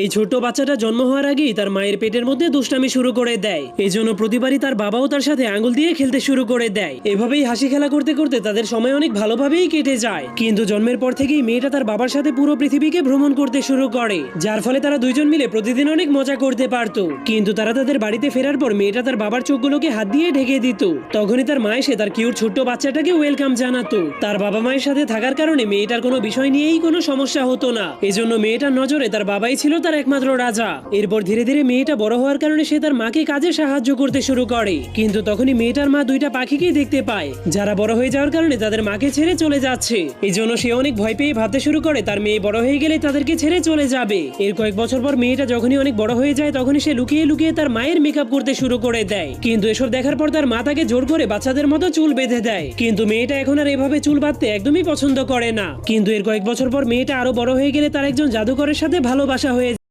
এই ছোট্ট বাচ্চাটা জন্ম হওয়ার আগেই তার মায়ের পেটের মধ্যে দুষ্টামি শুরু করে দেয়। এই জন্য প্রতিবারই তার বাবাও তার সাথে আঙুল দিয়ে খেলতে শুরু করে দেয়। এভাবেই হাসি খেলা করতে করতে তাদের সময় অনেক ভালোভাবেই কেটে যায়। কিন্তু জন্মের পর থেকেই মেয়েটা তার বাবার সাথে পুরো পৃথিবীকে ভ্রমণ করতে শুরু করে, যার ফলে তারা দুইজন মিলে প্রতিদিন অনেক মজা করতে পারতো। কিন্তু তারা তাদের বাড়িতে ফেরার পর মেয়েটা তার বাবার চোখগুলোকে হাত দিয়ে ঢেকে দিত। তখনই তার মা এসে তার কিউট ছোট্ট বাচ্চাটাকে ওয়েলকাম জানাতো। তার বাবা মায়ের সাথে থাকার কারণে মেয়েটার কোনো বিষয় নিয়েই কোনো সমস্যা হতো না। এজন্য মেয়েটার নজরে তার বাবাই ছিল তার একমাত্র রাজা। এরপর ধীরে ধীরে মেয়েটা বড় হওয়ার কারণে সে তার মাকে কাজে সাহায্য করতে শুরু করে। কিন্তু তখনই মেয়েটার মা দুইটা পাখিকেই দেখতে পায়, যারা বড় হয়ে যাওয়ার কারণে তাদের মাকে ছেড়ে চলে যাচ্ছে। এই জন্য সে অনেক ভয় পেয়ে ভাবতে শুরু করে তার মেয়ে বড় হয়ে গেলে তাদেরকে ছেড়ে চলে যাবে। এর কয়েক বছর পর মেয়েটা যখনই অনেক বড় হয়ে যায় তখনই সে লুকিয়ে লুকিয়ে তার মায়ের মেকআপ করতে শুরু করে দেয়। কিন্তু এসব দেখার পর তার মা তাকে জোর করে বাচ্চাদের মতো চুল বেঁধে দেয়। কিন্তু মেয়েটা এখন আর এভাবে চুল বাঁধতে একদমই পছন্দ করে না। কিন্তু এর কয়েক বছর পর মেয়েটা আরো বড় হয়ে গেলে তার একজন জাদুকরের সাথে ভালোবাসা হয়ে